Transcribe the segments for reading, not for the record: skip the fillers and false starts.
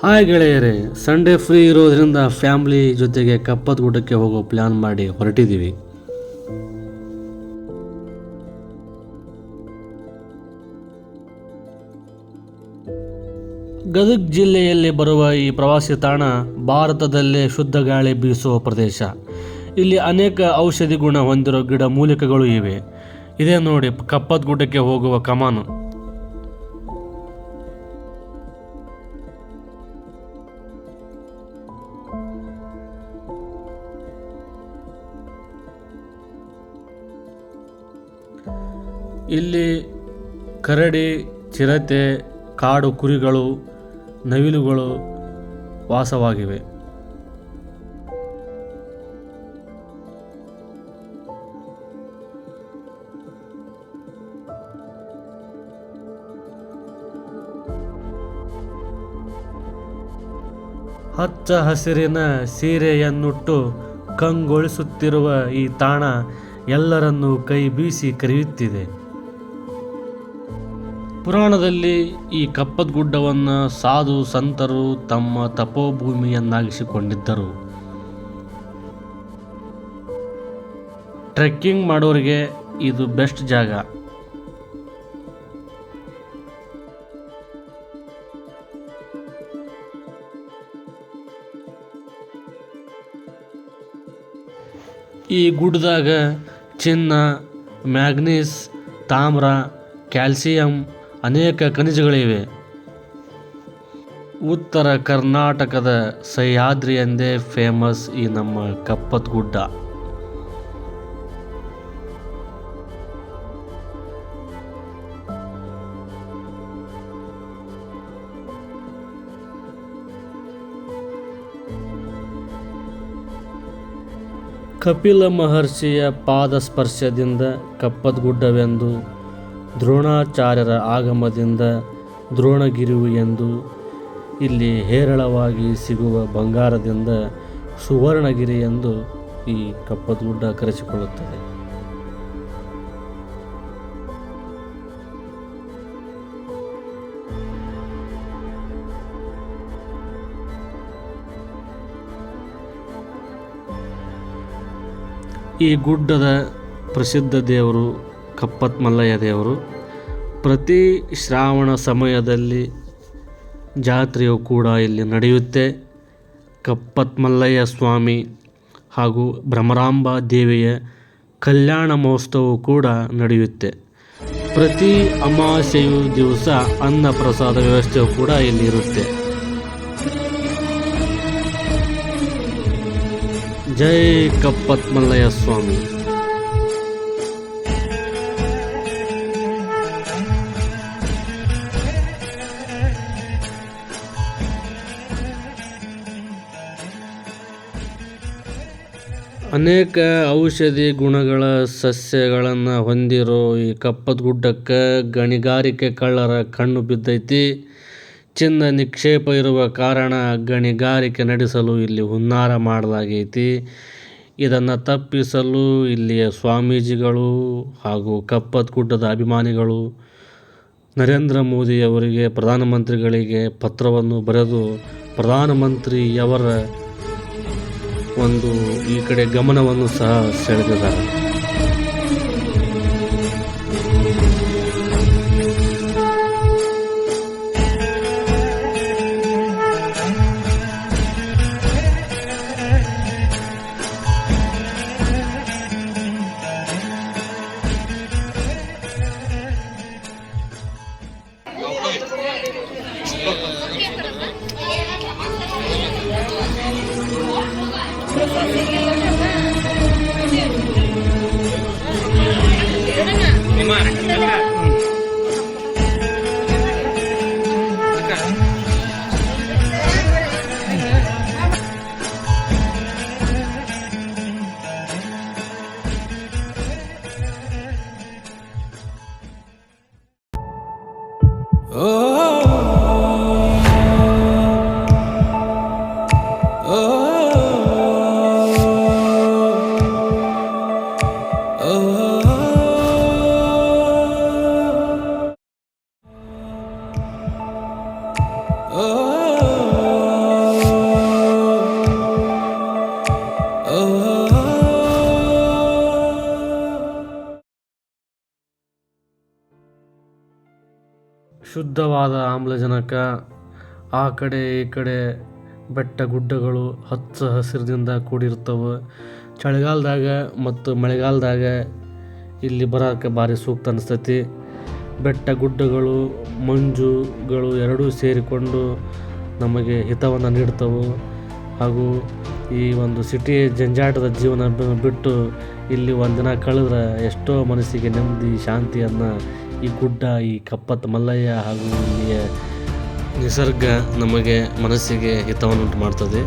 Hi ಗೆಳೆಯರೇ, Sunday free ಇರೋದ್ರಿಂದ family ಜೊತೆಗೆ ಕಪ್ಪದ ಗುಡ್ಡಕ್ಕೆ ಹೋಗೋ ಪ್ಲ್ಯಾನ್ ಮಾಡಿ ಹೊರಟಿದ್ದೀವಿ. ಗದಗ ಜಿಲ್ಲೆಯಲ್ಲಿ ಬರುವ ಈ ಪ್ರವಾಸಿ ತಾಣ ಭಾರತದಲ್ಲೇ ಶುದ್ಧ ಗಾಳಿ ಬೀಸುವ ಪ್ರದೇಶ. ಇಲ್ಲಿ ಅನೇಕ ಔಷಧಿ ಗುಣ ಹೊಂದಿರೋ ಗಿಡ ಮೂಲಿಕೆಗಳು ಇವೆ. ಇದೇ ನೋಡಿ ಕಪ್ಪದ ಗುಡ್ಡಕ್ಕೆ ಹೋಗುವ ಕಮಾನು. ಇಲ್ಲಿ ಕರಡಿ, ಚಿರತೆ, ಕಾಡು ಕುರಿಗಳು, ನವಿಲುಗಳು ವಾಸವಾಗಿವೆ. ಹಚ್ಚ ಹಸಿರಿನ ಸೀರೆಯನ್ನುಟ್ಟು ಕಂಗೊಳಿಸುತ್ತಿರುವ ಈ ತಾಣ ಎಲ್ಲರನ್ನೂ ಕೈ ಬೀಸಿ ಕರೆಯುತ್ತಿದೆ. ಪುರಾಣದಲ್ಲಿ ಈ ಕಪ್ಪದ ಗುಡ್ಡವನ್ನು ಸಾಧು ಸಂತರು ತಮ್ಮ ತಪೋಭೂಮಿಯನ್ನಾಗಿಸಿಕೊಂಡಿದ್ದರು. ಟ್ರೆಕ್ಕಿಂಗ್ ಮಾಡೋರಿಗೆ ಇದು ಬೆಸ್ಟ್ ಜಾಗ. ಈ ಗುಡ್ಡದಾಗ ಚಿನ್ನ, ಮ್ಯಾಗ್ನೀಸ್, ತಾಮ್ರ, ಕ್ಯಾಲ್ಸಿಯಂ ಅನೇಕ ಖನಿಜಗಳಿವೆ. ಉತ್ತರ ಕರ್ನಾಟಕದ ಸಹ್ಯಾದ್ರಿ ಎಂದೇ ಫೇಮಸ್ ಈ ನಮ್ಮ ಕಪ್ಪದ ಗುಡ್ಡ. ಕಪಿಲ ಮಹರ್ಷಿಯ ಪಾದಸ್ಪರ್ಶದಿಂದ ಕಪ್ಪದ ಗುಡ್ಡವೆಂದು, ದ್ರೋಣಾಚಾರ್ಯರ ಆಗಮದಿಂದ ದ್ರೋಣಗಿರಿಯು ಎಂದು, ಇಲ್ಲಿ ಹೇರಳವಾಗಿ ಸಿಗುವ ಬಂಗಾರದಿಂದ ಸುವರ್ಣಗಿರಿ ಎಂದು ಈ ಕಪ್ಪದ ಗುಡ್ಡ ಕರೆಸಿಕೊಳ್ಳುತ್ತದೆ. ಈ ಗುಡ್ಡದ ಪ್ರಸಿದ್ಧ ದೇವರು ಕಪ್ಪತ್ ಮಲ್ಲಯ್ಯ ದೇವರು. ಪ್ರತಿ ಶ್ರಾವಣ ಸಮಯದಲ್ಲಿ ಜಾತ್ರೆಯು ಕೂಡ ಇಲ್ಲಿ ನಡೆಯುತ್ತೆ. ಕಪ್ಪತ್ ಮಲ್ಲಯ್ಯ ಸ್ವಾಮಿ ಹಾಗೂ ಭ್ರಮರಾಂಬ ದೇವಿಯ ಕಲ್ಯಾಣ ಮಹೋತ್ಸವವು ಕೂಡ ನಡೆಯುತ್ತೆ. ಪ್ರತಿ ಅಮಾವಾಸ್ಯೆಯು ದಿವಸ ಅನ್ನ ಪ್ರಸಾದ ವ್ಯವಸ್ಥೆಯು ಕೂಡ ಇಲ್ಲಿ ಇರುತ್ತೆ. ಜೈ ಕಪ್ಪತ್ ಮಲ್ಲಯ್ಯ ಸ್ವಾಮಿ. ಅನೇಕ ಔಷಧಿ ಗುಣಗಳ ಸಸ್ಯಗಳನ್ನು ಹೊಂದಿರೋ ಈ ಕಪ್ಪದ ಗುಡ್ಡಕ್ಕೆ ಗಣಿಗಾರಿಕೆ ಕಳ್ಳರ ಕಣ್ಣು ಬಿದ್ದೈತಿ. ಚಿನ್ನ ನಿಕ್ಷೇಪ ಇರುವ ಕಾರಣ ಗಣಿಗಾರಿಕೆ ನಡೆಸಲು ಇಲ್ಲಿ ಹುನ್ನಾರ ಮಾಡಲಾಗೈತಿ. ಇದನ್ನು ತಪ್ಪಿಸಲು ಇಲ್ಲಿಯ ಸ್ವಾಮೀಜಿಗಳು ಹಾಗೂ ಕಪ್ಪದ ಗುಡ್ಡದ ಅಭಿಮಾನಿಗಳು ನರೇಂದ್ರ ಮೋದಿಯವರಿಗೆ, ಪ್ರಧಾನಮಂತ್ರಿಗಳಿಗೆ ಪತ್ರವನ್ನು ಬರೆದು ಪ್ರಧಾನಮಂತ್ರಿಯವರ ಒಂದು ಈ ಕಡೆ ಗಮನವನ್ನು ಸಹ ಸೆಳೆದಿದ್ದಾರೆ. Oh ಶುದ್ಧವಾದ ಆಮ್ಲಜನಕ. ಆ ಕಡೆ ಈ ಕಡೆ ಬೆಟ್ಟ ಗುಡ್ಡಗಳು ಹಚ್ಚ ಹಸಿರಿನಿಂದ ಕೂಡಿರ್ತವೆ. ಚಳಿಗಾಲದಾಗ ಮತ್ತು ಮಳೆಗಾಲದಾಗ ಇಲ್ಲಿ ಬರೋಕ್ಕೆ ಭಾರಿ ಸೂಕ್ತ ಅನಿಸ್ತೈತಿ. ಬೆಟ್ಟ ಗುಡ್ಡಗಳು ಮಂಜುಗಳು ಎರಡೂ ಸೇರಿಕೊಂಡು ನಮಗೆ ಹಿತವನ್ನು ನೀಡ್ತವೆ. ಹಾಗೂ ಈ ಒಂದು ಸಿಟಿ ಜಂಜಾಟದ ಜೀವನ ಬಿಟ್ಟು ಇಲ್ಲಿ ಒಂದಿನ ಕಳೆದ್ರೆ ಎಷ್ಟೋ ಮನಸ್ಸಿಗೆ ನೆಮ್ಮದಿ ಶಾಂತಿಯನ್ನು ಈ ಗುಡ್ಡ, ಈ ಕಪ್ಪತ್ತ ಮಲ್ಲಯ್ಯ ಹಾಗೂ ಇಲ್ಲಿಯ ನಿಸರ್ಗ ನಮಗೆ ಮನಸ್ಸಿಗೆ ಹಿತವನ್ನುಂಟು ಮಾಡ್ತದೆ.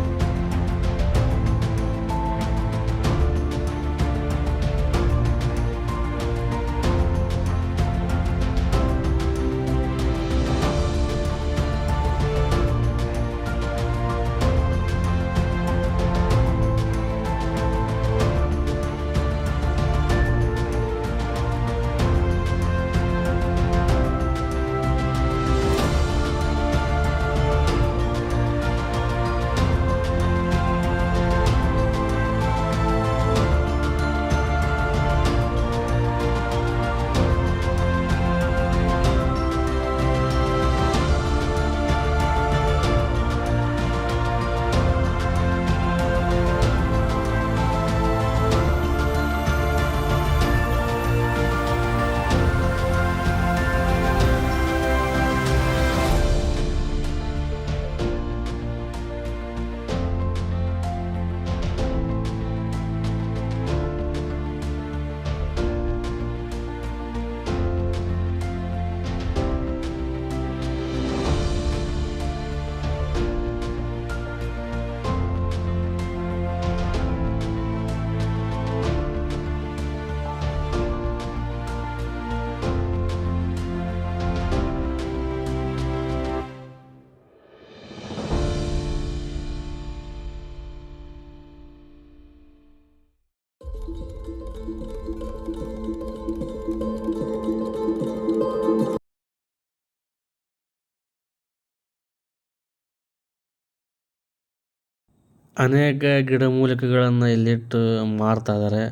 ಅನೇಕ ಗಿಡಮೂಲಿಕೆಗಳನ್ನು ಇಲ್ಲಿಟ್ಟು ಮಾರ್ತಾ ಇದ್ದಾರೆ.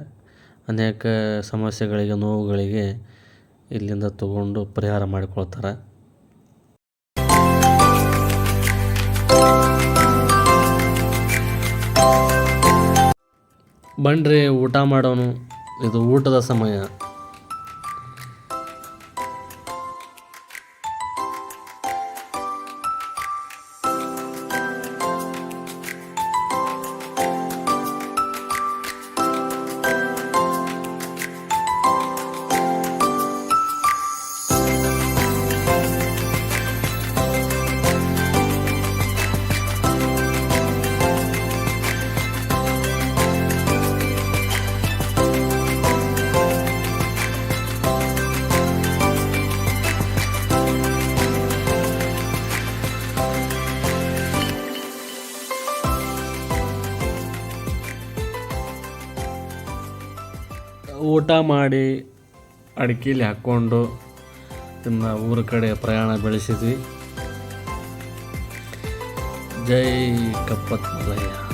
ಅನೇಕ ಸಮಸ್ಯೆಗಳಿಗೆ, ನೋವುಗಳಿಗೆ ಇಲ್ಲಿಂದ ತಗೊಂಡು ಪರಿಹಾರ ಮಾಡಿಕೊಳ್ತಾರೆ. ಬನ್ರಿ ಊಟ ಮಾಡೋನು. ಇದು ಊಟದ ಸಮಯ. ಊಟ ಮಾಡಿ ಅಡಿಕೆಲಿ ಹಾಕ್ಕೊಂಡು ಇನ್ನು ಊರ ಕಡೆ ಪ್ರಯಾಣ ಬೆಳೆಸಿದ್ವಿ. ಜೈ ಕಪ್ಪತ್ತ ಮಲ್ಲಯ್ಯ.